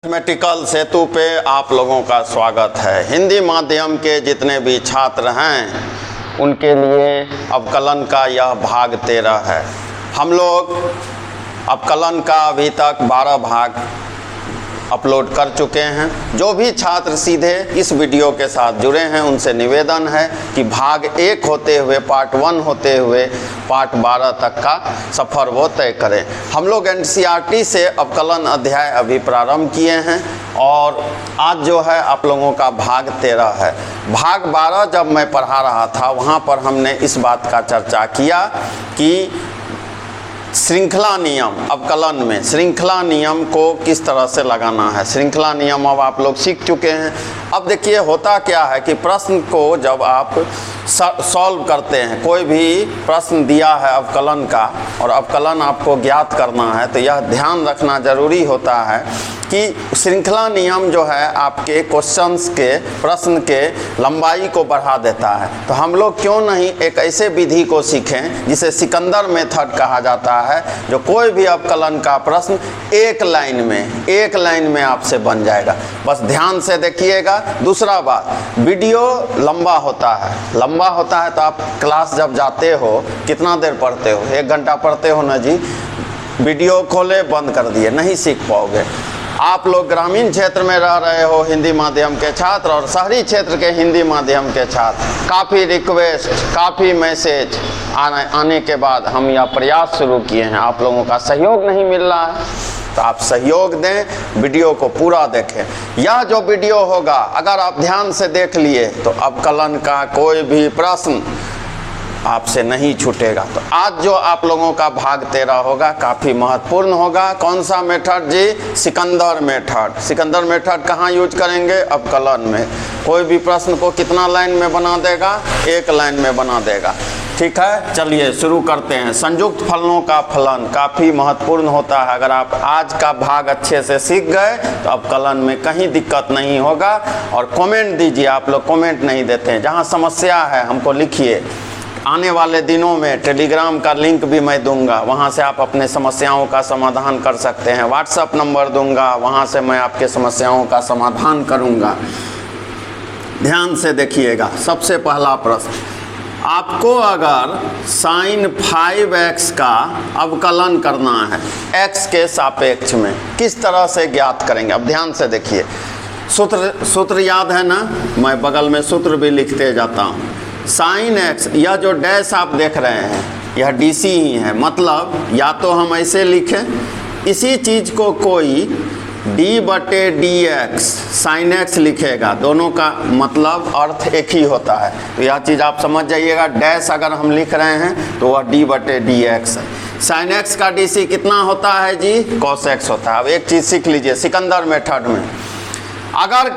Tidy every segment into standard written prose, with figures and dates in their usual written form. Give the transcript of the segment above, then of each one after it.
Mathematical सेतु पे आप लोगों का स्वागत है। हिंदी माध्यम के जितने भी छात्र हैं उनके लिए अवकलन का यह भाग 13 है। हम लोग अवकलन का अभी तक 12 भाग अपलोड कर चुके हैं। जो भी छात्र सीधे इस वीडियो के साथ जुड़े हैं उनसे निवेदन है कि भाग 1 होते हुए पार्ट 1 होते हुए पार्ट 12 तक का सफ़र वो तय करें। हम लोग एनसीईआरटी से अवकलन अध्याय अभी प्रारंभ किए हैं और आज जो है आप लोगों का भाग 13 है। भाग 12 जब मैं पढ़ा रहा था वहाँ पर हमने इस बात का चर्चा किया कि श्रृंखला नियम अवकलन में श्रृंखला नियम को किस तरह से लगाना है। श्रृंखला नियम अब आप लोग सीख चुके हैं। अब देखिए होता क्या है कि प्रश्न को जब आप सॉल्व करते हैं, कोई भी प्रश्न दिया है अवकलन का और अवकलन आपको ज्ञात करना है, तो यह ध्यान रखना ज़रूरी होता है कि श्रृंखला नियम जो है आपके क्वेश्चंस के प्रश्न के लंबाई को बढ़ा देता है। तो हम लोग क्यों नहीं एक ऐसे विधि को सीखें जिसे सिकंदर मेथड कहा जाता है, जो कोई भी अवकलन का प्रश्न एक लाइन में आपसे बन जाएगा। बस ध्यान से देखिएगा। दूसरा बात, वीडियो लंबा होता है तो आप क्लास जब जाते हो कितना देर पढ़ते हो? 1 घंटा पढ़ते हो ना जी। वीडियो खोले बंद कर दिए, नहीं सीख पाओगे। आप लोग ग्रामीण क्षेत्र में रह रहे हो हिंदी माध्यम के छात्र और शहरी क्षेत्र के हिंदी माध्यम के छात्र, काफ़ी रिक्वेस्ट काफ़ी मैसेज आने के बाद हम यह प्रयास शुरू किए हैं। आप लोगों का सहयोग नहीं मिल रहा है तो आप सहयोग दें, वीडियो को पूरा देखें। यह जो वीडियो होगा अगर आप ध्यान से देख लिए तो अवकलन का कोई भी प्रश्न आपसे नहीं छूटेगा। तो आज जो आप लोगों का भाग 13 होगा काफ़ी महत्वपूर्ण होगा। कौन सा मेथड जी? सिकंदर मेथड। सिकंदर मेथड कहाँ यूज करेंगे? अवकलन में। कोई भी प्रश्न को कितना लाइन में बना देगा? 1 लाइन में बना देगा। ठीक है, चलिए शुरू करते हैं। संयुक्त फलनों का फलन काफ़ी महत्वपूर्ण होता है। अगर आप आज का भाग अच्छे से सीख गए तो अवकलन में कहीं दिक्कत नहीं होगा। और कमेंट दीजिए, आप लोग कमेंट नहीं देते हैं। जहाँ समस्या है हमको लिखिए। आने वाले दिनों में टेलीग्राम का लिंक भी मैं दूंगा, वहाँ से आप अपने समस्याओं का समाधान कर सकते हैं। व्हाट्सएप नंबर दूंगा, वहाँ से मैं आपके समस्याओं का समाधान करूँगा। ध्यान से देखिएगा। सबसे पहला प्रश्न, आपको अगर sin 5x का अवकलन करना है x के सापेक्ष में, किस तरह से ज्ञात करेंगे? अब ध्यान से देखिए। सूत्र याद है ना? मैं बगल में सूत्र भी लिखते जाता हूँ। sin x, यह जो डैश आप देख रहे हैं यह DC ही है। मतलब या तो हम ऐसे लिखें, इसी चीज़ को कोई d/dx sin x लिखेगा, दोनों का मतलब अर्थ एक ही होता है। तो यह चीज़ आप समझ जाइएगा। डैश अगर हम लिख रहे हैं तो वह d/dx है। sin x का DC कितना होता है जी? cos x होता है। अब एक चीज़ सीख लीजिए सिकंदर मेथड में, अगर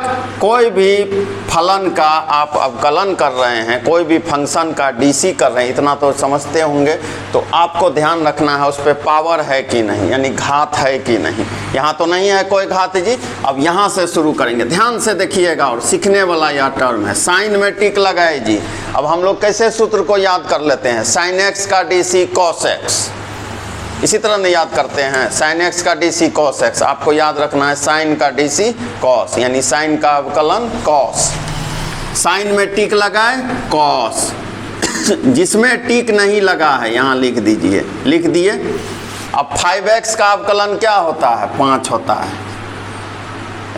कोई भी फलन का आप अवकलन कर रहे हैं, कोई भी फंक्शन का DC कर रहे हैं, इतना तो समझते होंगे, तो आपको ध्यान रखना है उस पर पावर है कि नहीं, यानी घात है कि नहीं। यहाँ तो नहीं है कोई घात जी। अब यहाँ से शुरू करेंगे, ध्यान से देखिएगा। और सीखने वाला यह टर्म है, साइन में टिक लगाए जी। अब हम लोग कैसे सूत्र को याद कर लेते हैं? sin x का DC cos x, इसी तरह नहीं याद करते हैं। sin x का DC cos x, आपको याद रखना है sin का DC cos, यानी sin का अवकलन cos। sin में टिक लगाए cos, जिसमें टिक नहीं लगा है यहाँ लिख दीजिए, लिख दिए। अब 5x का अवकलन क्या होता है? 5 होता है।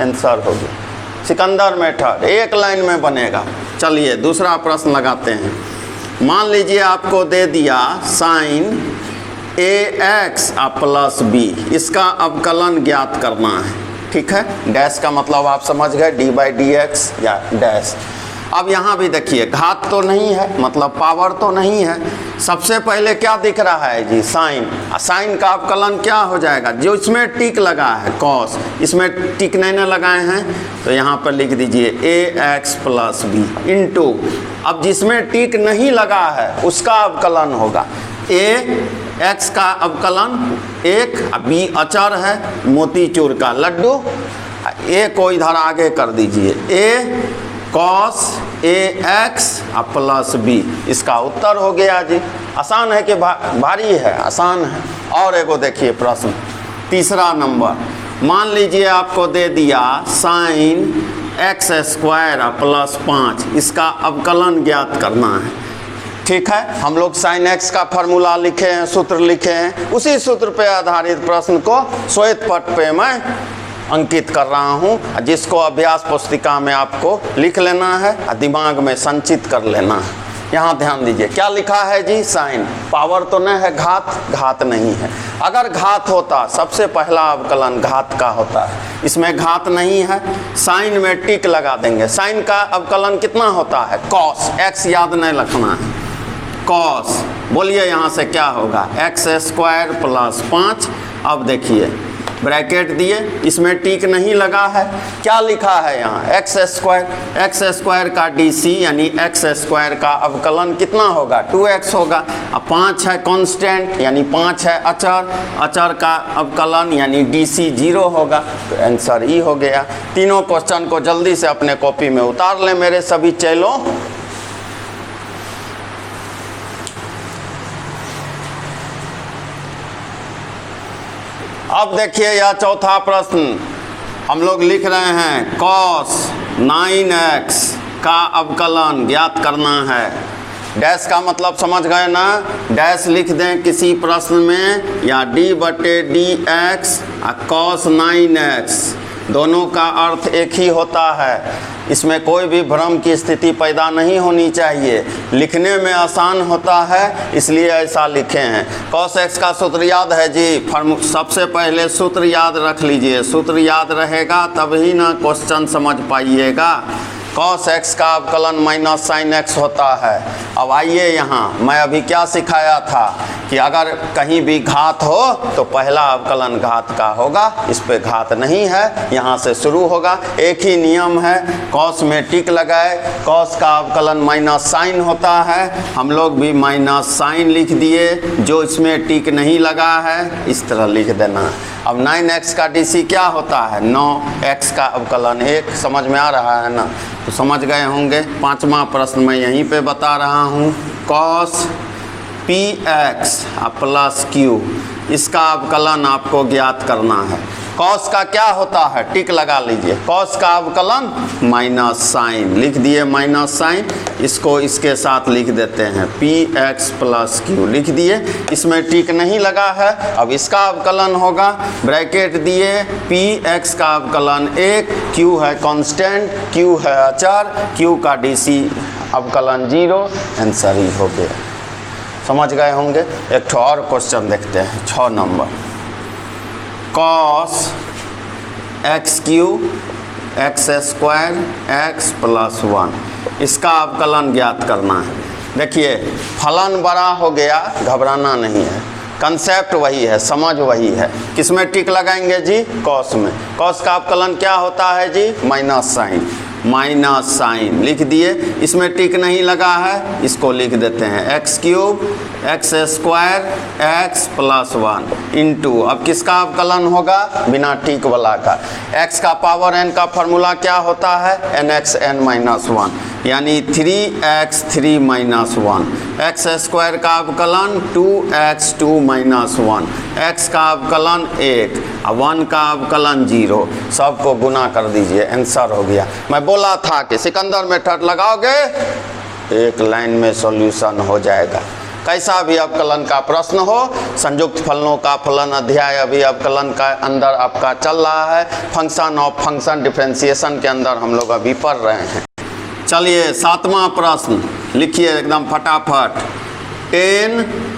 आंसर हो गया। सिकंदर मेथड 1 लाइन में बनेगा। चलिए दूसरा प्रश्न लगाते हैं। मान लीजिए आपको दे दिया sin ax प्लस b, इसका अवकलन ज्ञात करना है। ठीक है, डैश का मतलब आप समझ गए, d/dx या डैश। अब यहाँ भी देखिए, घात तो नहीं है, मतलब पावर तो नहीं है। सबसे पहले क्या दिख रहा है जी? साइन। साइन का अवकलन क्या हो जाएगा? जो इसमें टिक लगा है cos, इसमें टिक नहीं ना लगाए हैं तो यहाँ पर लिख दीजिए ax प्लस b इंटू, अब जिसमें टिक नहीं लगा है उसका अवकलन होगा। x का अवकलन 1, b अचर है, मोतीचूर का लड्डू। a को इधर आगे कर दीजिए, a cos ax plus b, इसका उत्तर हो गया जी। आसान है कि भारी है? आसान है। और एगो देखिए प्रश्न, तीसरा नंबर, मान लीजिए आपको दे दिया साइन एक्स स्क्वायर प्लस 5, इसका अवकलन ज्ञात करना है। ठीक है, हम लोग साइन एक्स का फार्मूला लिखे हैं, सूत्र लिखे हैं, उसी सूत्र पे आधारित प्रश्न को श्वेत पट पे मैं अंकित कर रहा हूँ, जिसको अभ्यास पुस्तिका में आपको लिख लेना है और दिमाग में संचित कर लेना है। यहाँ ध्यान दीजिए क्या लिखा है जी, साइन पावर तो नहीं है, घात नहीं है। अगर घात होता सबसे पहला अवकलन घात का होता है, इसमें घात नहीं है, साइन में टिक लगा देंगे। साइन का अवकलन कितना होता है, कॉस, एक्स याद नहीं रखना है, कॉस। बोलिए यहाँ से क्या होगा, एक्स स्क्वायर प्लस 5। अब देखिए ब्रैकेट दिए, इसमें टिक नहीं लगा है, क्या लिखा है यहाँ, एक्स स्क्वायर। एक्स स्क्वायर का डीसी यानी एक्स स्क्वायर का अवकलन कितना होगा, 2x होगा। अब 5 है कांस्टेंट यानी 5 है अचर, अचर का अवकलन यानी डीसी 0 होगा, तो आंसर ई हो गया। तीनों क्वेश्चन को जल्दी से अपने कॉपी में उतार लें मेरे सभी चेलों। अब देखिए यह चौथा प्रश्न हम लोग लिख रहे हैं, cos 9x का अवकलन ज्ञात करना है। डैश का मतलब समझ गए ना, डैश लिख दें किसी प्रश्न में, या d/dx cos 9x, दोनों का अर्थ एक ही होता है। इसमें कोई भी भ्रम की स्थिति पैदा नहीं होनी चाहिए, लिखने में आसान होता है इसलिए ऐसा लिखे हैं। cos x का सूत्र याद है जी, सबसे पहले सूत्र याद रख लीजिए, सूत्र याद रहेगा तभी ना क्वेश्चन समझ पाइएगा। cos x का अवकलन माइनस साइन x होता है। अब आइए यहाँ, मैं अभी क्या सिखाया था कि अगर कहीं भी घात हो तो पहला अवकलन घात का होगा, इस पे घात नहीं है, यहाँ से शुरू होगा। एक ही नियम है, cos में टिक लगाए, cos का अवकलन माइनस साइन होता है, हम लोग भी माइनस साइन लिख दिए, जो इसमें टिक नहीं लगा है इस तरह लिख देना। अब 9x का डीसी क्या होता है, 9x का अवकलन 1, समझ में आ रहा है ना, तो समझ गए होंगे। पांचवा प्रश्न मैं यहीं पे बता रहा हूँ, cos px प्लस q, इसका अवकलन आपको ज्ञात करना है। cos का क्या होता है, टिक लगा लीजिए, cos का अवकलन माइनस साइन, लिख दिए माइनस साइन, इसको इसके साथ लिख देते हैं px प्लस q, लिख दिए, इसमें टिक नहीं लगा है। अब इसका अवकलन होगा, ब्रैकेट दिए, px का अवकलन 1, q है कांस्टेंट, q है अचर, q का डीसी अवकलन 0, आंसर ही हो गया। समझ गए होंगे। एक और क्वेश्चन देखते हैं, 6 number, cos x³ x square x plus 1, इसका अवकलन ज्ञात करना है। देखिए फलन बड़ा हो गया, घबराना नहीं है, कंसेप्ट वही है, समझ वही है। किसमें टिक लगाएंगे जी, cos में। cos का अवकलन क्या होता है जी, माइनस साइन, माइनस साइन लिख दिए, इसमें टिक नहीं लगा है, इसको लिख देते हैं x³ x square x plus 1 into, अब किसका अवकलन होगा, बिना टिक वाला का, x का पावर n का फॉर्मूला क्या होता है, nx n माइनस 1, यानी 3x3 माइनस 1, x स्क्वायर का अवकलन 2x2 माइनस 1, x का अवकलन 1, 1 का अवकलन 0, सबको गुना कर दीजिए, आंसर हो गया। मैं बोला था कि सिकंदर मेथड लगाओगे एक लाइन में सॉल्यूशन हो जाएगा। कैसा भी अवकलन का प्रश्न हो, संयुक्त फलनों का फलन अध्याय अभी अवकलन का अंदर आपका चल रहा है, फंक्शन ऑफ फंक्शन डिफरेंशिएशन के अंदर हम लोग अभी पढ़ रहे हैं। चलिए 7वां प्रश्न लिखिए एकदम फटाफट, tan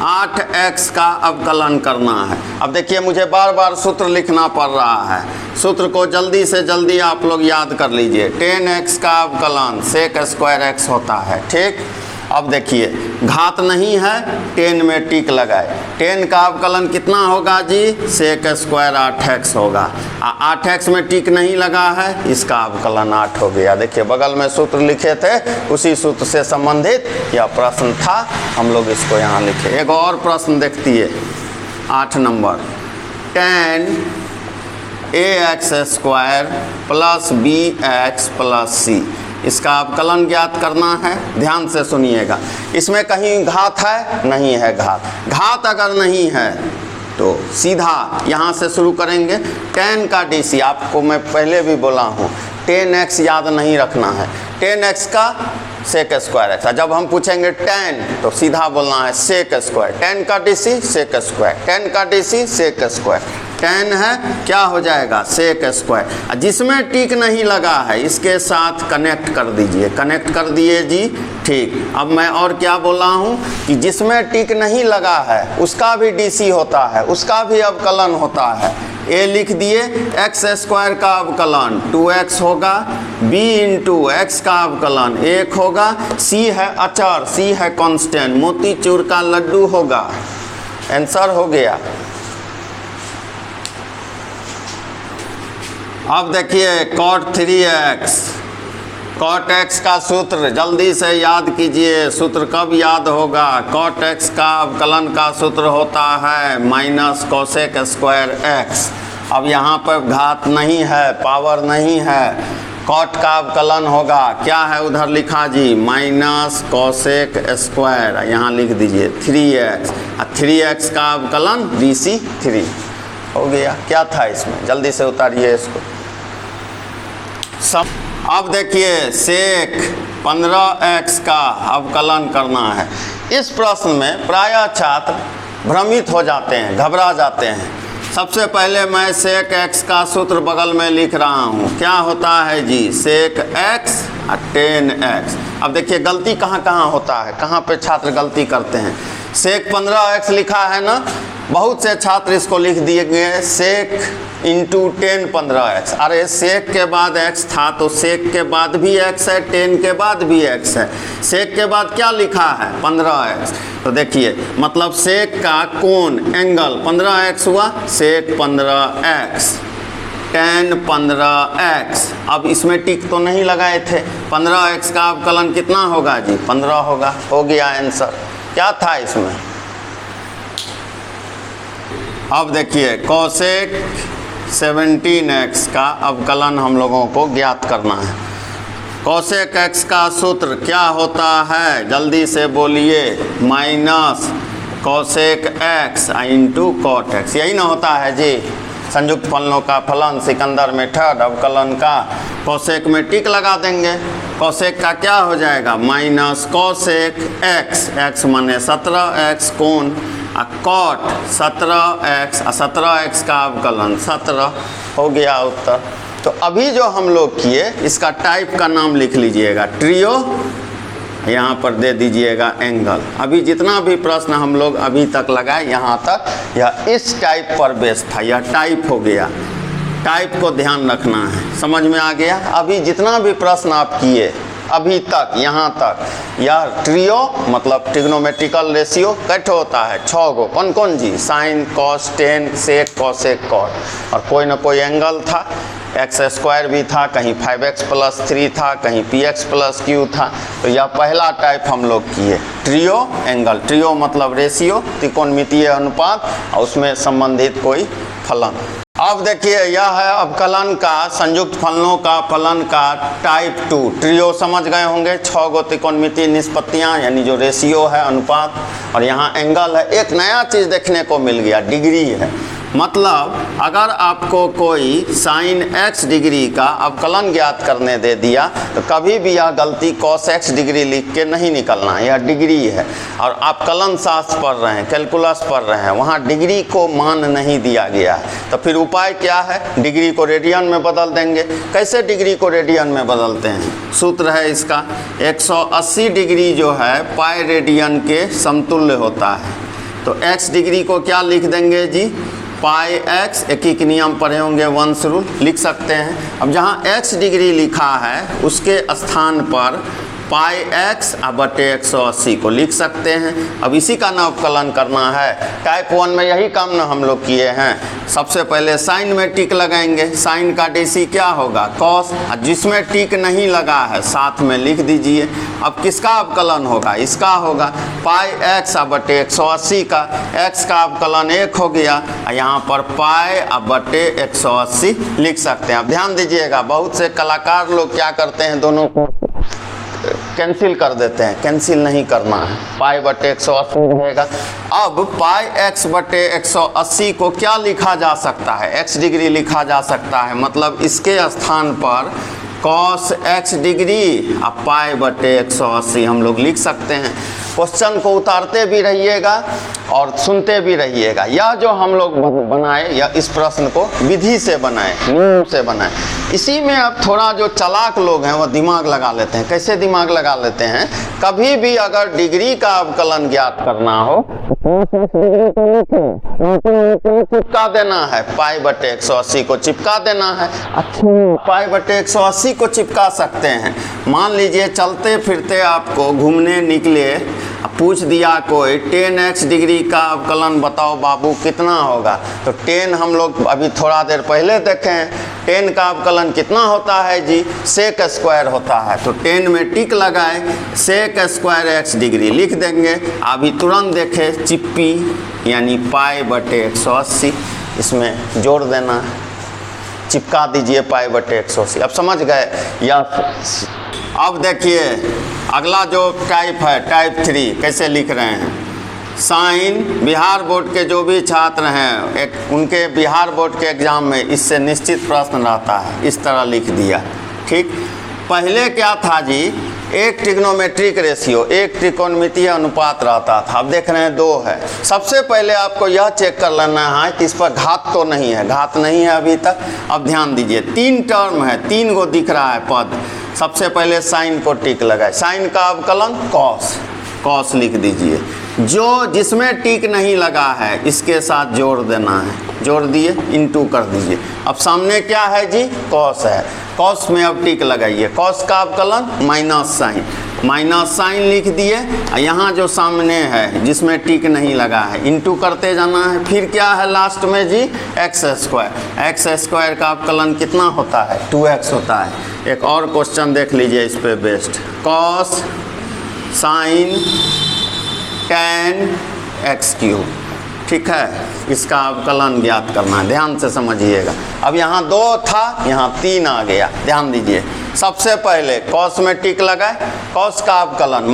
8x का अवकलन करना है। अब देखिए मुझे बार बार सूत्र लिखना पड़ रहा है, सूत्र को जल्दी से जल्दी आप लोग याद कर लीजिए। tan x का अवकलन sec स्क्वायर x होता है, ठीक। अब देखिए घात नहीं है, tan में टिक लगाए, tan का अवकलन कितना होगा जी, sec स्क्वायर 8x होगा, 8x में टिक नहीं लगा है, इसका अवकलन 8 हो गया। देखिए बगल में सूत्र लिखे थे, उसी सूत्र से संबंधित यह प्रश्न था, हम लोग इसको यहाँ लिखे। एक और प्रश्न देखती है 8 number, tan ax square plus bx plus c, इसका अवकलन ज्ञात करना है। ध्यान से सुनिएगा, इसमें कहीं घात है, नहीं है घात। घात अगर नहीं है तो सीधा यहाँ से शुरू करेंगे। 10 का DC आपको मैं पहले भी बोला हूँ, 10x याद नहीं रखना है, 10x का सेक स्क्वायर एक्स। जब हम पूछेंगे 10 तो सीधा बोलना है सेक स्क्वायर, 10 का DC सेक स्क्वायर, 10 का DC सेक स्क्वायर, 10 है क्या हो जाएगा सेक स्क्वायर। जिसमें टिक नहीं लगा है इसके साथ कनेक्ट कर दीजिए, कनेक्ट कर दिए जी, ठीक। अब मैं और क्या बोल रहा हूँ कि जिसमें टिक नहीं लगा है उसका भी DC होता है, उसका भी अवकलन होता है। ए लिख दिए, एक्स स्क्वायर का अवकलन 2x होगा, b इंटू एक्स का अवकलन 1 होगा, c है अचर, c है कांस्टेंट, मोतीचूर का लड्डू होगा। आंसर हो गया। अब देखिए cot 3x, cot x का सूत्र जल्दी से याद कीजिए। सूत्र कब याद होगा? cot x का अवकलन का सूत्र होता है माइनस कोसेक स्क्वायर x। अब यहाँ पर घात नहीं है, पावर नहीं है, cot का अवकलन होगा, क्या है उधर लिखा जी, माइनस कोसेक स्क्वायर, यहाँ लिख दीजिए 3x, 3x का अवकलन DC 3 हो गया। क्या था इसमें, जल्दी से उतारिए इसको सब। अब देखिए सेक 15x का अवकलन करना है। इस प्रश्न में प्रायः छात्र भ्रमित हो जाते हैं, घबरा जाते हैं। सबसे पहले मैं सेक x का सूत्र बगल में लिख रहा हूँ, क्या होता है जी, सेक x 10x। अब देखिए गलती कहाँ कहाँ होता है, कहाँ पे छात्र गलती करते हैं। सेक 15x लिखा है ना, बहुत से छात्र इसको लिख दिए गए सेक इंटू 10 15x। अरे सेक के बाद x था तो सेक के बाद भी x है, 10 के बाद भी x है, सेक के बाद क्या लिखा है 15x। तो देखिए मतलब सेक का कोण एंगल 15x हुआ, सेक 15x, 10 15x। अब इसमें टिक तो नहीं लगाए थे, 15x का अवकलन कितना होगा जी 15 होगा, हो गया आंसर। क्या था इसमें? अब देखिए कोसेक 17x का अवकलन हम लोगों को ज्ञात करना है। कोसेक x का सूत्र क्या होता है, जल्दी से बोलिए, minus cosec x into cot x, यही ना होता है जी। संयुक्त फलनों का फलन सिकंदर मेथड अवकलन का, कोसेक में टिक लगा देंगे, कोसेक का क्या हो जाएगा माइनस कोसेक x, x माने 17x कोण, कॉट 17x, 17x का अवकलन 17 हो गया उत्तर। तो अभी जो हम लोग किए इसका टाइप का नाम लिख लीजिएगा, ट्रियो, यहाँ पर दे दीजिएगा एंगल। अभी जितना भी प्रश्न हम लोग अभी तक लगाए यहाँ तक यह इस टाइप पर बेस था, यह टाइप हो गया। टाइप को ध्यान रखना है, समझ में आ गया। अभी जितना भी प्रश्न आप किए अभी तक यहाँ तक, यह ट्रियो मतलब ट्रिग्नोमेट्रिकल रेशियो कैसे होता है 6 गो, कौन कौन जी, sine cos tan sec cosec cot, और कोई ना कोई एंगल था, एक्स स्क्वायर भी था, कहीं 5x + 3 था, कहीं px + q था। तो यह पहला टाइप हम लोग किए ट्रियो एंगल। ट्रियो मतलब रेशियो, त्रिकोणमितीय अनुपात और उसमें संबंधित कोई फलन। अब देखिए यह है अवकलन का संयुक्त फलनों का फलन का टाइप 2। ट्रियो समझ गए होंगे, 6 गो त्रिकोणमितीय निष्पत्तियाँ यानी जो रेशियो है अनुपात, और यहाँ एंगल है। एक नया चीज़ देखने को मिल गया, डिग्री है। मतलब अगर आपको कोई साइन x डिग्री का अवकलन ज्ञात करने दे दिया तो कभी भी यह गलती cos x डिग्री लिख के नहीं निकलना है, यह डिग्री है। और आप कलन शास्त्र पढ़ रहे हैं, कैलकुलस पढ़ रहे हैं, वहाँ डिग्री को मान नहीं दिया गया है। तो फिर उपाय क्या है, डिग्री को रेडियन में बदल देंगे। कैसे डिग्री को रेडियन में बदलते हैं, सूत्र है इसका, 180 डिग्री जो है पाई रेडियन के समतुल्य होता है। तो x डिग्री को क्या लिख देंगे जी, पाई एक्स, एक नियम पढ़े होंगे, वंश रूल, लिख सकते हैं। अब जहाँ x डिग्री लिखा है उसके स्थान पर पाई एक्स बटे 180 को लिख सकते हैं। अब इसी का ना अवकलन करना है। टाइप 1 में यही काम ना हम लोग किए हैं। सबसे पहले साइन में टिक लगाएंगे, साइन का DC क्या होगा कॉस, जिसमें टिक नहीं लगा है साथ में लिख दीजिए। अब किसका अवकलन होगा, इसका होगा पाई एक्स बटे 180 का, x का अवकलन 1 हो गया, यहाँ पर पाई बटे 180 लिख सकते हैं। अब ध्यान दीजिएगा, बहुत से कलाकार लोग क्या करते हैं, दोनों को कैंसिल कर देते हैं, कैंसिल नहीं करना है, पाई बटे 180 रहेगा। अब पाई x बटे 180 को क्या लिखा जा सकता है, x डिग्री लिखा जा सकता है, मतलब इसके स्थान पर cos x डिग्री अब पाई बटे 180 हम लोग लिख सकते हैं। क्वेश्चन को उतारते भी रहिएगा और सुनते भी रहिएगा। यह जो हम लोग बनाए या इस प्रश्न को विधि से बनाए, नियम से बनाए, इसी में अब थोड़ा जो चालाक लोग हैं वो दिमाग लगा लेते हैं। कैसे दिमाग लगा लेते हैं, कभी भी अगर डिग्री का अवकलन ज्ञात करना हो चिपका देना है, पाई बटे 180 को चिपका देना है। अच्छा, पाई बटे 180 को चिपका सकते हैं। मान लीजिए चलते फिरते आपको घूमने निकले, पूछ दिया कोई 10x डिग्री का अवकलन बताओ बाबू कितना होगा, तो 10 हम लोग अभी थोड़ा देर पहले देखें, 10 का अवकलन कितना होता है जी, सेक स्क्वायर होता है। तो 10 में टिक लगाए, सेक स्क्वायर x डिग्री लिख देंगे। अभी तुरंत देखे चिप्पी यानी पाई बटे 180, इसमें जोड़ देना है, चिपका दीजिए पाई बटे 180। अब समझ गए या? अब देखिए अगला जो टाइप है, टाइप 3 कैसे लिख रहे हैं। साइन बिहार बोर्ड के जो भी छात्र हैं, उनके बिहार बोर्ड के एग्जाम में इससे निश्चित प्रश्न रहता है, इस तरह लिख दिया। ठीक, पहले क्या था जी, एक ट्रिग्नोमेट्रिक रेशियो, एक त्रिकोणमितीय अनुपात रहता था। अब देख रहे हैं 2 है। सबसे पहले आपको यह चेक कर लेना है कि इस पर घात तो नहीं है, घात नहीं है अभी तक। अब ध्यान दीजिए 3 टर्म है, 3 को दिख रहा है पद। सबसे पहले साइन को टिक लगाए, साइन का अवकलन कॉस, कॉस लिख दीजिए। जो जिसमें टिक नहीं लगा है इसके साथ जोड़ देना है, जोड़ दिए, इनटू कर दीजिए। अब सामने क्या है जी, कॉस है, कॉस में अब टिक लगाइए, कॉस का अवकलन माइनस साइन, माइनस साइन लिख दिए। यहाँ जो सामने है जिसमें टिक नहीं लगा है इनटू करते जाना है। फिर क्या है लास्ट में जी, एक्स स्क्वायर, एक्स स्क्वायर का अवकलन कितना होता है, 2x होता है। एक और क्वेश्चन देख लीजिए इस पे best, cos sine tan x cube, ठीक है, इसका अवकलन ज्ञात करना है, ध्यान से समझिएगा। अब यहाँ 2 था, यहाँ 3 आ गया, ध्यान दीजिए। सबसे पहले कॉस में टिक लगाए, कॉस का अवकलन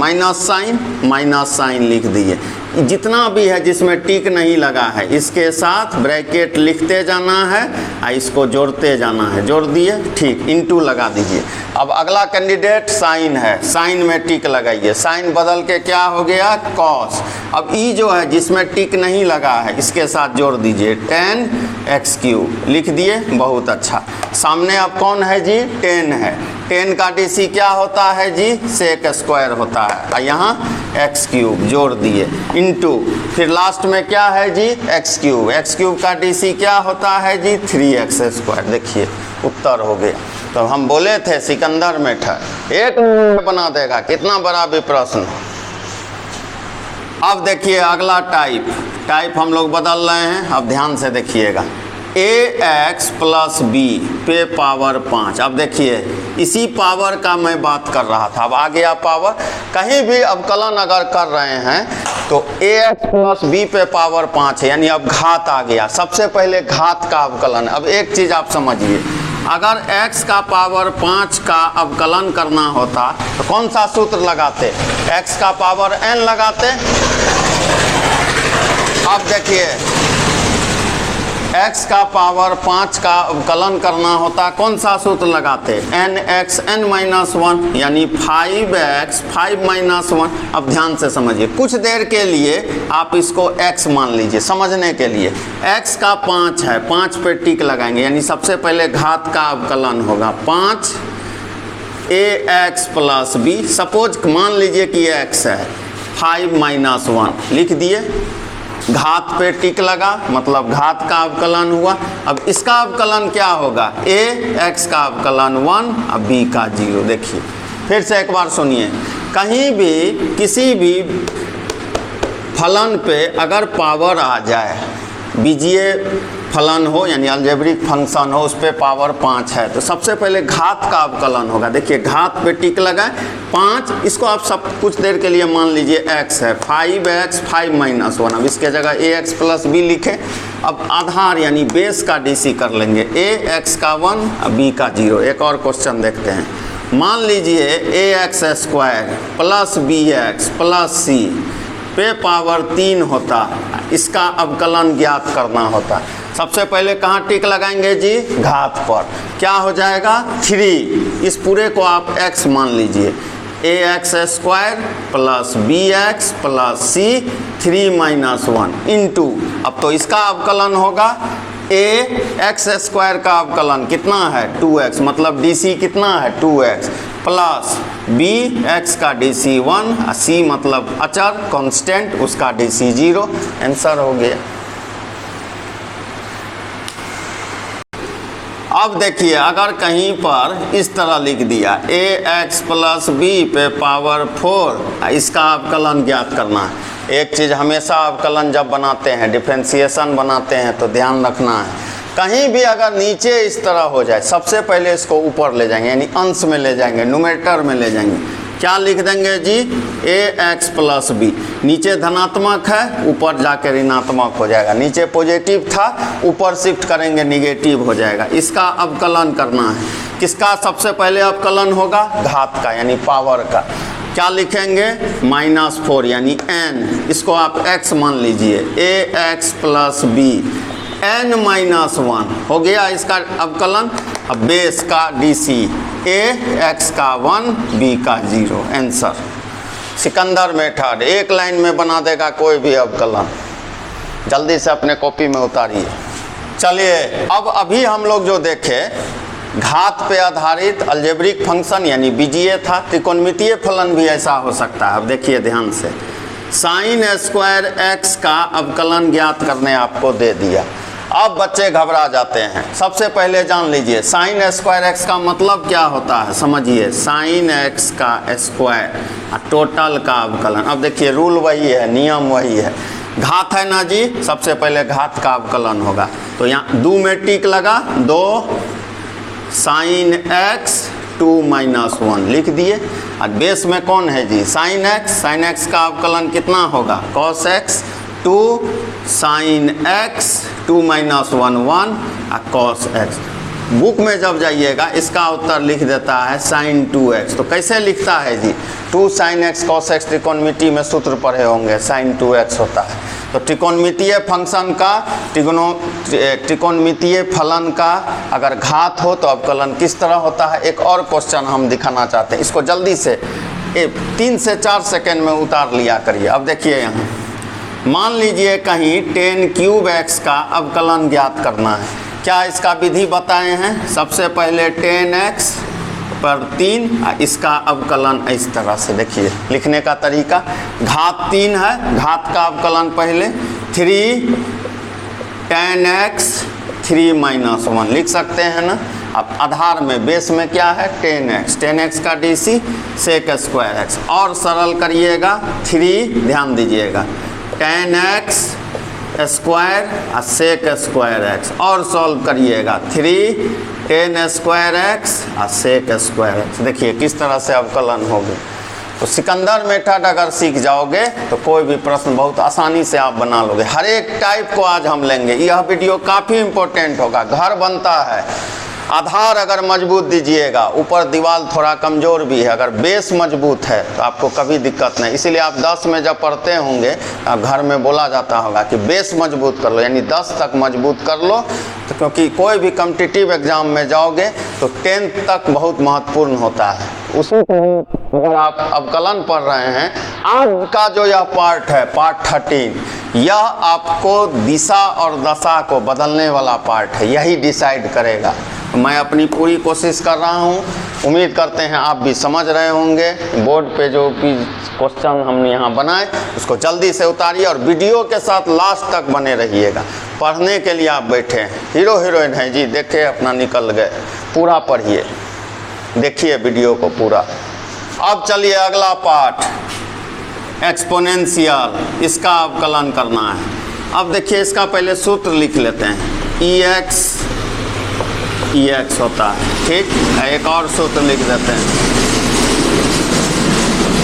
माइनस साइन लिख दिए। जितना भी है जिसमें टिक नहीं लगा है इसके साथ ब्रैकेट लिखते जाना है और इसको जोड़ते जाना है, जोड़ दिए, ठीक, इनटू लगा दीजिए। अब अगला कैंडिडेट साइन है, साइन में टिक लगाइए, साइन बदल के क्या हो गया, कॉस। अब ई जो है जिसमें टिक नहीं लगा है इसके साथ जोड़ दीजिए, tan x क्यूब लिख दिए, बहुत अच्छा। सामने अब कौन है जी, 10 है, 10 का DC क्या होता है जी, सेक स्क्वायर होता है, और यहाँ x क्यूब जोड़ दिए, इनटू, फिर लास्ट में क्या है जी, x क्यूब का DC क्या होता है जी, 3x स्क्वायर। देखिए उत्तर हो गया। तो हम बोले थे सिकंदर मेठा एक बना देगा, कितना बड़ा भी प्रश्न। अब देखिए अगला टाइप हम लोग बदल रहे हैं, अब ध्यान से देखिएगा। ax प्लस बी पे पावर 5। अब देखिए इसी पावर का मैं बात कर रहा था, अब आ गया पावर। कहीं भी अवकलन अगर कर रहे हैं तो ax प्लस बी पे पावर 5 है, यानी अब घात आ गया। सबसे पहले घात का अवकलन। अब एक चीज़ आप समझिए, अगर x का पावर 5 का अवकलन करना होता तो कौन सा सूत्र लगाते, x का पावर n लगाते। अब देखिए x का पावर 5 का अवकलन करना होता कौन सा सूत्र लगाते, nx n-1 यानी 5x 5-1। अब ध्यान से समझिए, कुछ देर के लिए आप इसको x मान लीजिए समझने के लिए। x का 5 है, 5 पे टिक लगाएंगे, यानी सबसे पहले घात का अवकलन होगा 5 ax प्लस b। सपोज मान लीजिए कि x है, 5-1 लिख दिए, घात पे टिक लगा, मतलब घात का अवकलन हुआ। अब इसका अवकलन क्या होगा, x का अवकलन 1 और b का 0। देखिए फिर से एक बार सुनिए, कहीं भी किसी भी फलन पे अगर पावर आ जाए, बीजीय फलन हो यानी अलजेब्रिक फंक्शन हो, उस पर पावर 5 है, तो सबसे पहले घात का अवकलन होगा। देखिए घात पे टिक लगाए 5, इसको आप सब कुछ देर के लिए मान लीजिए x है, 5x 5-1। अब इसके जगह ax प्लस b लिखे। अब आधार यानी बेस का DC कर लेंगे, ax का 1 और b का 0। एक और क्वेश्चन देखते हैं, मान लीजिए ax square plus bx plus c पे पावर 3 होता, इसका अवकलन ज्ञात करना होता। सबसे पहले कहाँ टिक लगाएंगे जी? घात पर। क्या हो जाएगा? 3। इस पूरे को आप x मान लीजिए, ax square plus bx plus c 3 minus 1 into, अब तो इसका अवकलन होगा ax स्क्वायर का अवकलन कितना है? 2x, मतलब dc कितना है? 2x प्लस bx का dc 1, c मतलब अचर कांस्टेंट, उसका dc 0। आंसर हो गया। अब देखिए, अगर कहीं पर इस तरह लिख दिया ax प्लस b पे पावर 4, इसका अवकलन ज्ञात करना है। एक चीज़ हमेशा अवकलन जब बनाते हैं, डिफरेंशिएशन बनाते हैं, तो ध्यान रखना है, कहीं भी अगर नीचे इस तरह हो जाए, सबसे पहले इसको ऊपर ले जाएंगे, यानी अंश में ले जाएंगे, न्यूमरेटर में ले जाएंगे। क्या लिख देंगे जी? ax प्लस b, नीचे धनात्मक है, ऊपर जाकर ऋणात्मक हो जाएगा। नीचे पॉजिटिव था, ऊपर शिफ्ट करेंगे निगेटिव हो जाएगा। इसका अवकलन करना है। किसका सबसे पहले अवकलन होगा? घात का, यानी पावर का। क्या लिखेंगे? -4 यानी n, इसको आप x मान लीजिए, ax plus b n minus 1 हो गया इसका अवकलन। अब बेस का dc, ax का 1 b का 0। आंसर सिकंदर मेथड एक लाइन में बना देगा कोई भी अवकलन। जल्दी से अपने कॉपी में उतारिए। चलिए, अब अभी हम लोग जो देखे, घात पे आधारित अलजेब्रिक फंक्शन यानी बीजीय था। त्रिकोणमितीय फलन भी ऐसा हो सकता है। अब देखिए ध्यान से, साइन स्क्वायर x का अवकलन ज्ञात करने आपको दे दिया। अब बच्चे घबरा जाते हैं। सबसे पहले जान लीजिए साइन स्क्वायर x का मतलब क्या होता है, समझिए। साइन x का स्क्वायर टोटल का अवकलन। अब देखिए रूल वही है, नियम वही है। घात है ना जी, सबसे पहले घात का अवकलन होगा। तो यहाँ 2 में टिक लगा, 2 साइन x 2 माइनस 1 लिख दिए। और बेस में कौन है जी? Sine x। साइन x का अवकलन कितना होगा? cos x 2 sine x 2 minus 1 1 और cos x। बुक में जब जाइएगा इसका उत्तर लिख देता है साइन 2x। तो कैसे लिखता है जी? 2 साइन x cos x त्रिकोणमिति में सूत्र पढ़े होंगे, साइन 2x होता है। तो त्रिकोणमितीय फंक्शन का, त्रिकोणमितीय फलन का अगर घात हो तो अवकलन किस तरह होता है। एक और क्वेश्चन हम दिखाना चाहते हैं, इसको जल्दी से 3 से 4 सेकेंड में उतार लिया करिए। अब देखिए यहाँ, मान लीजिए कहीं 10 क्यूब x का अवकलन ज्ञात करना है। क्या इसका विधि बताए हैं? सबसे पहले 10x पर 3, इसका अवकलन इस तरह से देखिए लिखने का तरीका। घात 3 है, घात का अवकलन पहले 3 10x 3 माइनस 1 लिख सकते हैं ना। अब आधार में, बेस में क्या है? 10x, 10x का dc सेक स्क्वायर x। और सरल करिएगा 3, ध्यान दीजिएगा, 10x स्क्वायर और सेक स्क्वायर x। और सॉल्व करिएगा 3 10 स्क्वायर x और सेक स्क्वायर x। देखिए किस तरह से अवकलन होगी। तो सिकंदर मेथड अगर सीख जाओगे तो कोई भी प्रश्न बहुत आसानी से आप बना लोगे। हर एक टाइप को आज हम लेंगे। यह वीडियो काफ़ी इम्पोर्टेंट होगा। घर बनता है, आधार अगर मजबूत दीजिएगा, ऊपर दीवार थोड़ा कमज़ोर भी है, अगर बेस मजबूत है तो आपको कभी दिक्कत नहीं। इसीलिए आप 10 में जब पढ़ते होंगे, घर में बोला जाता होगा कि बेस मजबूत कर लो, यानी 10 तक मजबूत कर लो। तो क्योंकि कोई भी कॉम्पिटिटिव एग्ज़ाम में जाओगे तो 10 तक बहुत महत्वपूर्ण होता है। उसी को अगर आप अवकलन पढ़ रहे हैं, आज का जो यह पार्ट है, पार्ट 13, यह आपको दिशा और दशा को बदलने वाला पार्ट है। यही डिसाइड करेगा। मैं अपनी पूरी कोशिश कर रहा हूँ, उम्मीद करते हैं आप भी समझ रहे होंगे। बोर्ड पे जो भी क्वेश्चन हमने यहाँ बनाए उसको जल्दी से उतारिए और वीडियो के साथ लास्ट तक बने रहिएगा। पढ़ने के लिए आप बैठे हैं, हीरो हीरोइन हैं जी, देखे अपना निकल गए। पूरा पढ़िए, देखिए वीडियो को पूरा। अब चलिए अगला पार्ट, एक्सपोनेंशियल, इसका अवकलन करना है। अब देखिए इसका पहले सूत्र लिख लेते हैं, EX होता है, ठीक। एक और सूत्र लिख देते हैं।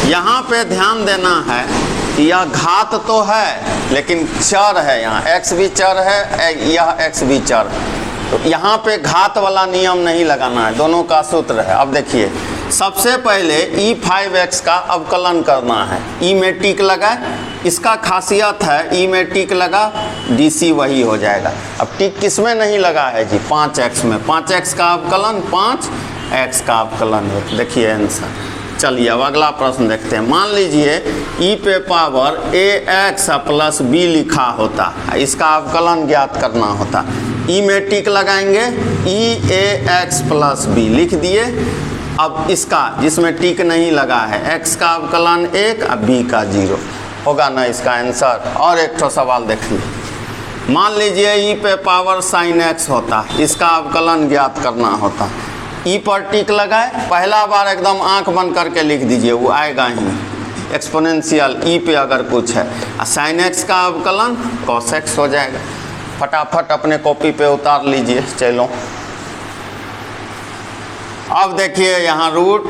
यहाँ पे ध्यान देना है कि यह घात तो है लेकिन चर है, यहाँ x भी चर है, यह x भी चर है। तो यहाँ पे घात वाला नियम नहीं लगाना है, दोनों का सूत्र है। अब देखिए सबसे पहले e5x का अवकलन करना है। e में टिक लगाए, इसका खासियत है e में टिक लगा dc वही हो जाएगा। अब टिक किस में नहीं लगा है जी, 5x में। 5x का अवकलन 5x का अवकलन है। देखिए आंसर। चलिए अब अगला प्रश्न देखते हैं। मान लीजिए e पे पावर ax प्लस b लिखा होता, इसका अवकलन ज्ञात करना होता। e में टिक लगाएंगे, e ax प्लस b लिख दिए। अब इसका जिसमें टिक नहीं लगा है, x का अवकलन 1 और b का 0 होगा ना इसका आंसर। और एक तो सवाल देखिए, मान लीजिए e पे पावर sin x होता, इसका अवकलन ज्ञात करना होता। ई पर टिक लगाए, पहला बार एकदम आंख बंद करके लिख दीजिए, वो आएगा ही एक्सपोनेंशियल ई पे अगर कुछ है। और साइन एक्स का अवकलन कॉस एक्स हो जाएगा। फटाफट अपने कॉपी पे उतार लीजिए। चलो अब देखिए यहाँ रूट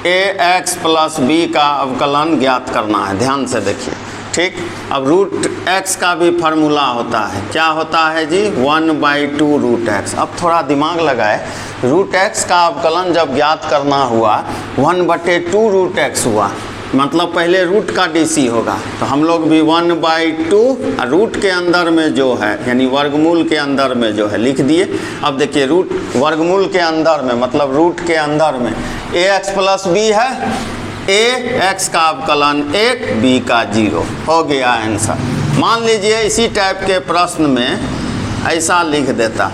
ए एक्स प्लस बी का अवकलन ज्ञात करना है। ध्यान से देखिए, ठीक। अब रूट एक्स का भी फार्मूला होता है, क्या होता है जी, 1/2 रूट एक्स। अब थोड़ा दिमाग लगाए, रूट एक्स का अवकलन जब ज्ञात करना हुआ 1/2 रूट एक्स हुआ, मतलब पहले रूट का डीसी होगा, तो हम लोग भी 1/2 रूट के अंदर में जो है यानी वर्गमूल के अंदर में जो है लिख दिए। अब देखिए रूट वर्गमूल के अंदर में मतलब रूट के अंदर में ए एक्स प्लस बी है, ए एक्स का अवकलन 1 बी का 0 हो गया आंसर। मान लीजिए इसी टाइप के प्रश्न में ऐसा लिख देता,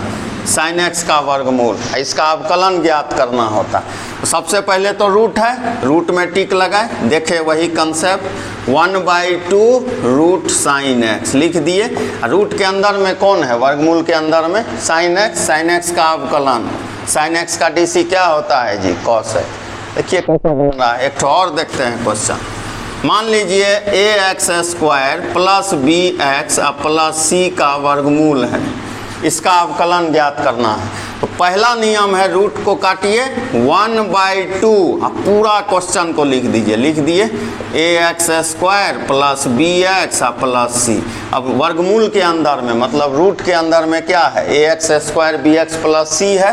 साइन एक्स का वर्गमूल, इसका अवकलन ज्ञात करना होता। तो सबसे पहले तो रूट है, रूट में टिक लगाए, देखे वही कंसेप्ट, 1/2 रूट साइन एक्स लिख दिए। रूट के अंदर में कौन है, वर्गमूल के अंदर में साइन एक्स, साइन एक्स का अवकलन, साइन एक्स का डीसी क्या होता है जी, कॉस एक्स। देखिए कैसे बन रहा है। एक तो और देखते हैं क्वेश्चन। मान लीजिए a x square plus b x plus c का वर्गमूल है, इसका अवकलन ज्ञात करना है। तो पहला नियम है रूट को काटिए, 1/2 अब पूरा क्वेश्चन को लिख दीजिए, लिख दिए a x square plus b x plus c. अब वर्गमूल के अंदर में मतलब रूट के अंदर में क्या है, a x square b x plus c है।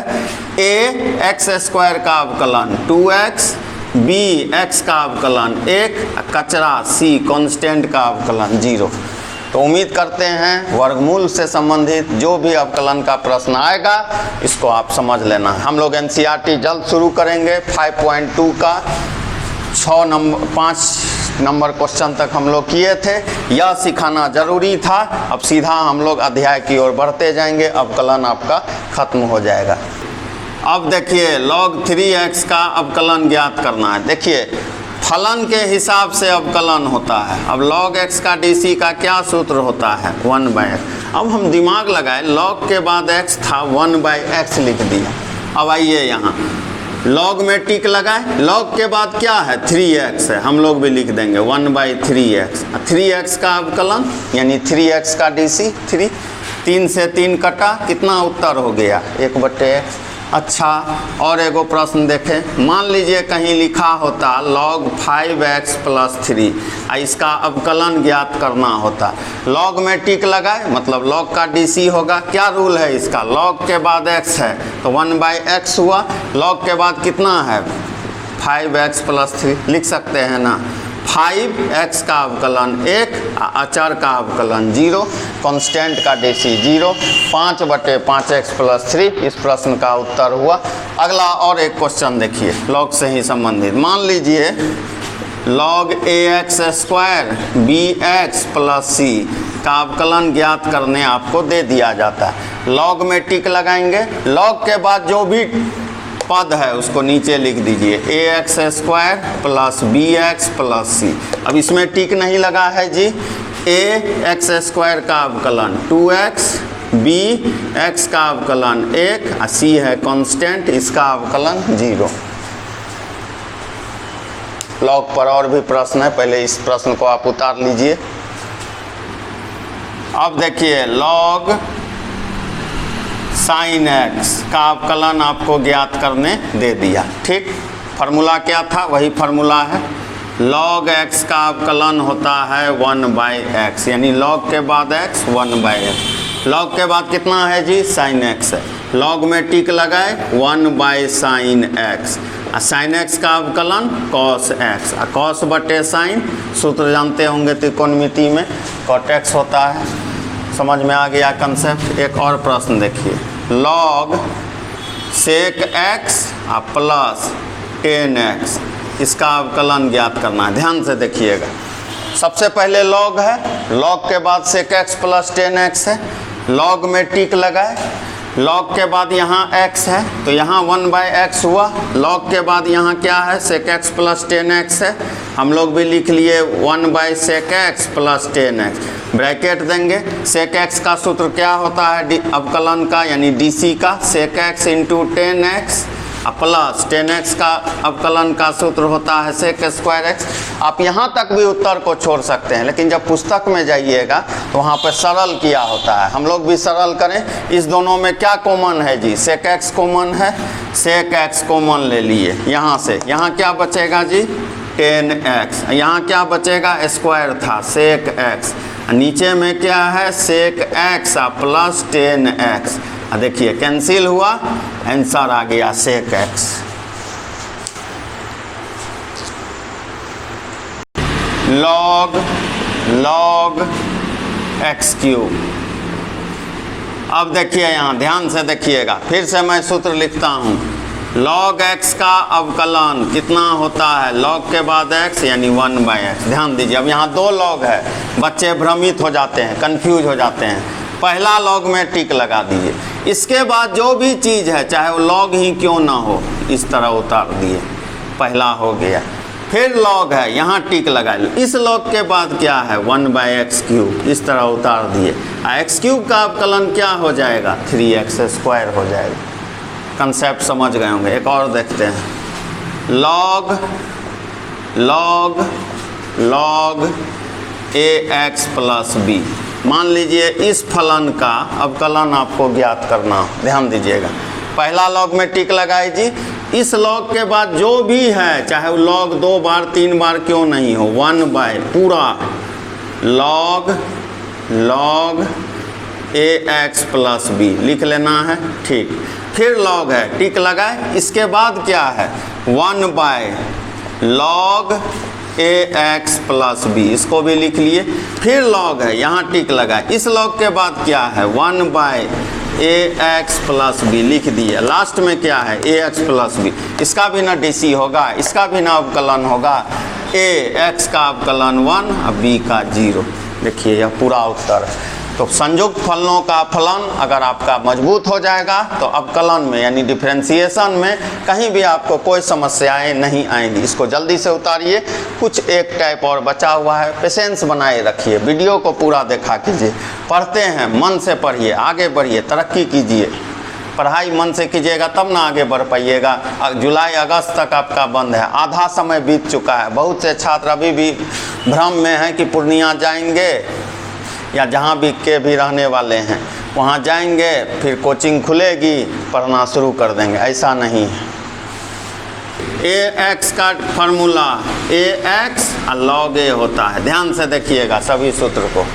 ए एक्स स्क्वायर का अवकलन 2x, बी एक्स का अवकलन 1, कचरा सी कांस्टेंट का अवकलन 0। तो उम्मीद करते हैं वर्गमूल से संबंधित जो भी अवकलन का प्रश्न आएगा इसको आप समझ लेना। हम लोग एनसीईआरटी जल्द शुरू करेंगे। 5.2 का 5 नंबर क्वेश्चन तक हम लोग किए थे, यह सिखाना जरूरी था। अब सीधा हम लोग अध्याय की ओर बढ़ते जाएंगे, अवकलन आपका खत्म हो जाएगा। अब देखिए log 3x का अवकलन ज्ञात करना है। देखिए फलन के हिसाब से अवकलन होता है। अब log x का dc का क्या सूत्र होता है, 1/x। अब हम दिमाग लगाए, log के बाद x था, 1/x लिख दिया। अब आइए यहाँ log में टिक लगाए, log के बाद क्या है, 3x है, हम लोग भी लिख देंगे 1/3x। 3x का अवकलन यानी 3x का dc 3, 3 से 3 कटा, कितना उत्तर हो गया, 1/x। अच्छा और एगो प्रश्न देखें। मान लीजिए कहीं लिखा होता log 5x प्लस 3, इसका अवकलन ज्ञात करना होता। log में टिक लगाए मतलब log का dc होगा। क्या रूल है इसका, log के बाद x है तो 1/x हुआ, log के बाद कितना है 5x प्लस 3 लिख सकते हैं ना। 5x का अवकलन 1, अचर का अवकलन 0, कांस्टेंट का dc 0, 5/5x प्लस 3 इस प्रश्न का उत्तर हुआ। अगला और एक क्वेश्चन देखिए log से ही संबंधित। मान लीजिए log ax square bx plus c का अवकलन ज्ञात करने आपको दे दिया जाता है। log में टिक लगाएंगे, log के बाद जो भी पद है उसको नीचे लिख दीजिए, a x square plus b x plus c. अब इसमें टिक नहीं लगा है जी, ए एक्स स्क्वायर का अवकलन 2x, बी एक्स का अवकलन 1, सी है कांस्टेंट, इसका अवकलन 0। log पर और भी प्रश्न है, पहले इस प्रश्न को आप उतार लीजिए। अब देखिए log साइन एक्स का अवकलन आपको ज्ञात करने दे दिया। ठीक, फार्मूला क्या था, वही फार्मूला है। log x का अवकलन होता है 1/x यानी log के बाद x 1/x। log के बाद कितना है जी, साइन x है। लॉग में टिक लगाए 1/sin x, साइन एक्स का अवकलन cos x, cos बटे साइन, सूत्र जानते होंगे त्रिकोणमिति में cot x होता है। समझ में आ गया कंसेप्ट। एक और प्रश्न देखिए, log sec x plus tan x, इसका अवकलन ज्ञात करना है। ध्यान से देखिएगा, सबसे पहले log है, log के बाद sec x plus tan x है, log में टिक लगाए, log के बाद यहाँ x है तो यहाँ 1/x हुआ, log के बाद यहाँ क्या है sec x plus tan x है, हम लोग भी लिख लिए 1/sec x plus tan x, bracket देंगे। sec x का सूत्र क्या होता है अवकलन का, यानी dc का, sec x into tan x plus tan x का अवकलन का सूत्र होता है sec स्क्वायर x। आप यहाँ तक भी उत्तर को छोड़ सकते हैं, लेकिन जब पुस्तक में जाइएगा तो वहाँ पर सरल किया होता है। हम लोग भी सरल करें। इस दोनों में क्या कॉमन है जी, sec x कॉमन है, sec x कॉमन ले लिए यहाँ से, यहाँ क्या बचेगा जी tan x, यहाँ क्या बचेगा स्क्वायर था sec x, नीचे में क्या है sec x plus tan x, देखिए कैंसिल हुआ, आंसर आ गया sec x। log x cube. अब देखिए यहाँ ध्यान से देखिएगा, फिर से मैं सूत्र लिखता हूँ, log x का अवकलन कितना होता है, log के बाद x यानी 1/x। ध्यान दीजिए, अब यहाँ दो log है, बच्चे भ्रमित हो जाते हैं, कंफ्यूज हो जाते हैं। पहला log में टिक लगा दीजिए, इसके बाद जो भी चीज़ है चाहे वो log ही क्यों ना हो इस तरह उतार दिए, पहला हो गया। फिर log है, यहाँ टिक लगाए, इस log के बाद क्या है 1/x क्यूब, इस तरह उतार दिए। x क्यूब का अवकलन क्या हो जाएगा 3x स्क्वायर हो जाएगा। कंसेप्ट समझ गए होंगे। एक और देखते हैं, log ax प्लस b। मान लीजिए इस फलन का अवकलन आपको ज्ञात करना हो, ध्यान दीजिएगा। पहला log में टिक लगाई जी, इस log के बाद जो भी है चाहे वो log 2 बार 3 बार क्यों नहीं हो, 1/ पूरा log ax प्लस b लिख लेना है, ठीक। फिर log है, टिक लगाए, इसके बाद क्या है 1/log ax प्लस b, इसको भी लिख लिए। फिर log है, यहाँ टिक लगाए, इस log के बाद क्या है 1/ax प्लस b लिख दिए। लास्ट में क्या है ax प्लस b, इसका भी ना dc होगा, इसका भी ना अवकलन होगा, ax का अवकलन 1 और b का 0। देखिए यह पूरा उत्तर है। तो संयुक्त फलनों का फलन अगर आपका मजबूत हो जाएगा तो अवकलन में यानी डिफरेंशिएशन में कहीं भी आपको कोई समस्याएं नहीं आएंगी। इसको जल्दी से उतारिए, कुछ एक टाइप और बचा हुआ है, पेशेंस बनाए रखिए, वीडियो को पूरा देखा कीजिए। पढ़ते हैं मन से पढ़िए, आगे बढ़िए, तरक्की कीजिए। पढ़ाई मन से कीजिएगा तब ना आगे बढ़ पाइएगा। जुलाई अगस्त तक आपका बंद है, आधा समय बीत चुका है। बहुत से छात्र अभी भी भ्रम में हैं कि पूर्णिया जाएंगे या जहाँ भी के भी रहने वाले हैं वहाँ जाएंगे, फिर कोचिंग खुलेगी, पढ़ना शुरू कर देंगे। ऐसा नहीं है। ax का फार्मूला ax और log a होता है। ध्यान से देखिएगा सभी सूत्र को।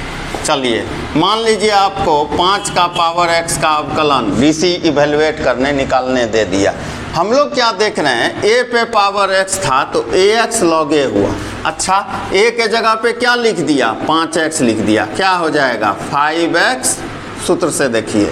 चलिए मान लीजिए आपको 5 का पावर x का अवकलन dc इवेलुएट करने निकालने दे दिया। हम लोग क्या देख रहे हैं, a पे पावर x था तो ax log a हुआ। अच्छा, a के जगह पे क्या लिख दिया 5x लिख दिया, क्या हो जाएगा 5x, सूत्र से देखिए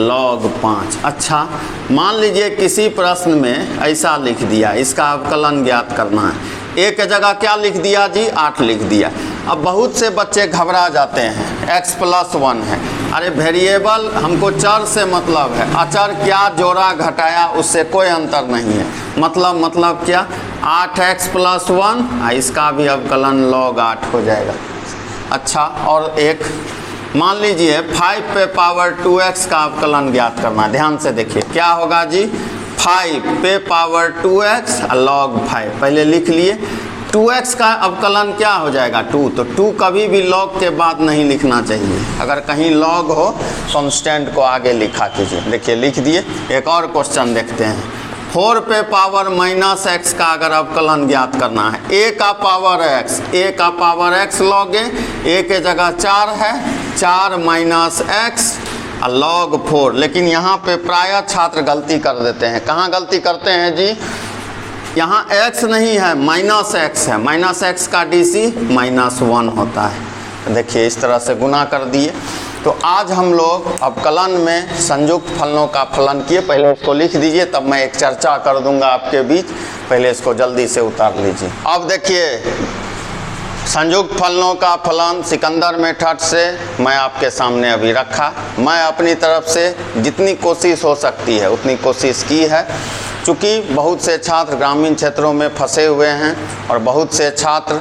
log 5। अच्छा, मान लीजिए किसी प्रश्न में ऐसा लिख दिया, इसका अवकलन ज्ञात करना है। a के जगह क्या लिख दिया जी 8 लिख दिया। अब बहुत से बच्चे घबरा जाते हैं, x प्लस 1 है। अरे वेरिएबल हमको चर से मतलब है, अचर क्या जोड़ा घटाया उससे कोई अंतर नहीं है। मतलब क्या 8x प्लस 1, इसका भी अवकलन log 8 हो जाएगा। अच्छा, और एक मान लीजिए 5 पे पावर 2x का अवकलन ज्ञात करना। ध्यान से देखिए क्या होगा जी, 5 पे पावर 2x log 5 पहले लिख लिए। 2x का अवकलन क्या हो जाएगा 2, तो 2 कभी भी log के बाद नहीं लिखना चाहिए। अगर कहीं log हो कांस्टेंट को आगे लिखा कीजिए। देखिए लिख दिए। एक और क्वेश्चन देखते हैं, 4 पे पावर माइनस x का अगर अवकलन ज्ञात करना है, a का पावर x log a के जगह 4 है, 4 माइनस x log 4। लेकिन यहाँ पे प्रायः छात्र गलती कर देते हैं। कहाँ गलती करते हैं जी? यहाँ x नहीं है, -x है। -x का DC -1 होता है। देखिए इस तरह से गुना कर दिए। तो आज हम लोग अवकलन में संयुक्त फलनों का फलन किए। पहले इसको लिख दीजिए, तब मैं एक चर्चा कर दूंगा आपके बीच। पहले इसको जल्दी से उतार लीजिए। अब देखिए संयुक्त फलनों का फलन सिकंदर मेथड से मैं आपके सामने अभी रखा। मैं अपनी तरफ से जितनी कोशिश हो सकती है उतनी कोशिश की है। चूँकि बहुत से छात्र ग्रामीण क्षेत्रों में फंसे हुए हैं और बहुत से छात्र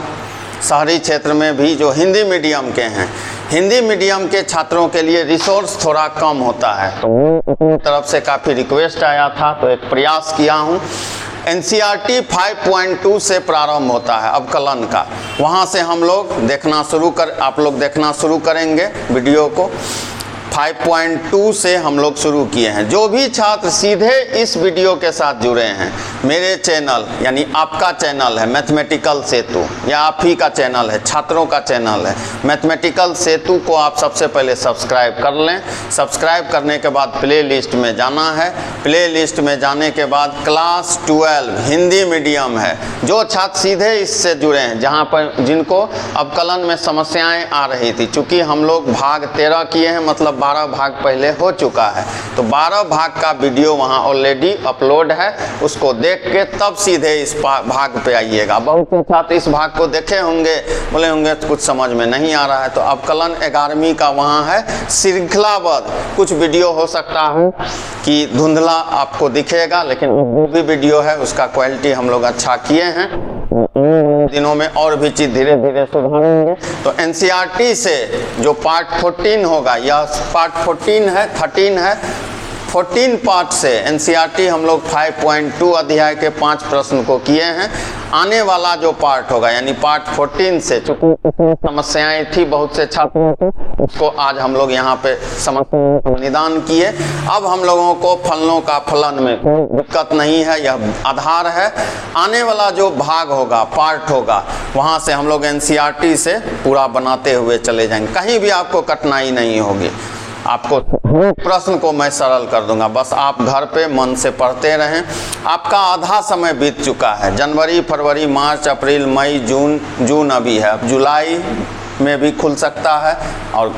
शहरी क्षेत्र में भी जो हिंदी मीडियम के हैं, हिंदी मीडियम के छात्रों के लिए रिसोर्स थोड़ा कम होता है। तो अपनी तरफ से काफ़ी रिक्वेस्ट आया था, तो एक प्रयास किया हूँ। NCERT 5.2 से प्रारंभ होता है अवकलन का। वहाँ से हम लोग आप लोग देखना शुरू करेंगे वीडियो को। 5.2 से हम लोग शुरू किए हैं। जो भी छात्र सीधे इस वीडियो के साथ जुड़े हैं, मेरे चैनल यानी आपका चैनल है मैथमेटिकल सेतु, या आप ही का चैनल है, छात्रों का चैनल है मैथमेटिकल सेतु को आप सबसे पहले सब्सक्राइब कर लें। सब्सक्राइब करने के बाद प्ले लिस्ट में जाना है। प्ले लिस्ट में जाने के बाद क्लास 12 हिंदी मीडियम है। जो छात्र सीधे इससे जुड़े हैं, जहाँ पर जिनको अवकलन में समस्याएँ आ रही थी, चूँकि हम लोग भाग 13 किए हैं, मतलब 12 भाग पहले हो चुका है, तो 12 भाग का वीडियो वहाँ ऑलरेडी अपलोड है। उसको देख के तब सीधे इस भाग पे आइएगा। बहुत से छात्र इस भाग को देखे होंगे, बोले होंगे कुछ समझ में नहीं आ रहा है, तो अवकलन 11वीं का वहाँ है श्रृंखलाबद्ध। कुछ वीडियो हो सकता है कि धुंधला आपको दिखेगा, लेकिन वो भी वीडियो है, उसका क्वालिटी हम लोग अच्छा किए हैं। दिनों में और भी चीज़ धीरे धीरे सुधारेंगे। तो NCERT से जो पार्ट 14 होगा, यह पार्ट 14 है, 13 है, 14 पार्ट से NCERT हम लोग 5.2 अध्याय के 5 प्रश्न को किए हैं। आने वाला जो पार्ट होगा यानी पार्ट 14 से, चूँकि इसमें समस्याएं थी बहुत से छात्रों को, उसको आज हम लोग यहाँ पे समस्याओं का निदान किए। अब हम लोगों को फलनों का फलन में कोई दिक्कत नहीं है, यह आधार है। आने वाला जो भाग होगा, पार्ट होगा, वहाँ से हम लोग NCERT से पूरा बनाते हुए चले जाएंगे। कहीं भी आपको कठिनाई नहीं होगी। आपको प्रश्न को मैं सरल कर दूंगा, बस आप घर पे मन से पढ़ते रहें। आपका आधा समय बीत चुका है। जनवरी, फरवरी, मार्च, अप्रैल, मई, जून अभी है। अब जुलाई में भी खुल सकता है, और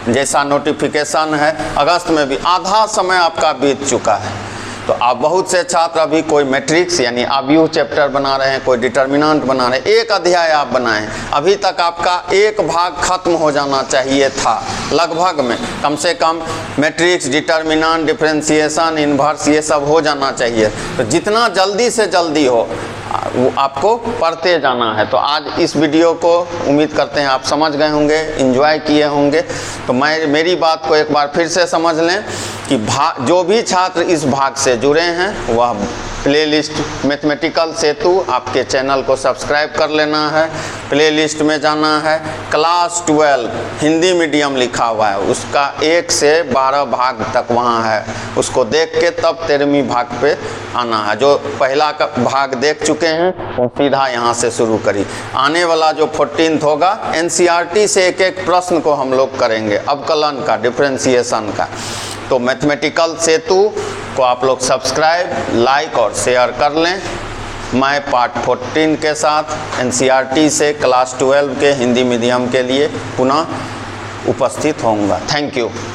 जैसा नोटिफिकेशन है अगस्त में भी। आधा समय आपका बीत चुका है। तो आप बहुत से छात्र अभी कोई मैट्रिक्स यानी आव्यूह चैप्टर बना रहे हैं, कोई डिटर्मिनेंट बना रहे हैं। एक अध्याय आप बनाएं, अभी तक आपका एक भाग खत्म हो जाना चाहिए था लगभग में। कम से कम मैट्रिक्स, डिटर्मिनेंट, डिफरेंशिएशन, इन्वर्स, ये सब हो जाना चाहिए। तो जितना जल्दी से जल्दी हो वो आपको पढ़ते जाना है। तो आज इस वीडियो को उम्मीद करते हैं आप समझ गए होंगे, एंजॉय किए होंगे। तो मेरी बात को एक बार फिर से समझ लें कि जो भी छात्र इस भाग से जुड़े हैं वह प्लेलिस्ट मैथमेटिकल सेतु आपके चैनल को सब्सक्राइब कर लेना है। प्लेलिस्ट में जाना है, क्लास 12 हिंदी मीडियम लिखा हुआ है, उसका 1 से 12 भाग तक वहाँ है। उसको देख के तब 13वीं भाग पे आना है। जो पहला का भाग देख चुके हैं वो सीधा यहाँ से शुरू करी। आने वाला जो 14th होगा NCERT से एक एक प्रश्न को हम लोग करेंगे, अवकलन का, डिफरेंशिएशन का। तो मैथमेटिकल सेतु को आप लोग सब्सक्राइब, लाइक और शेयर कर लें। मैं पार्ट 14 के साथ NCERT से क्लास 12 के हिंदी मीडियम के लिए पुनः उपस्थित होऊंगा। Thank you.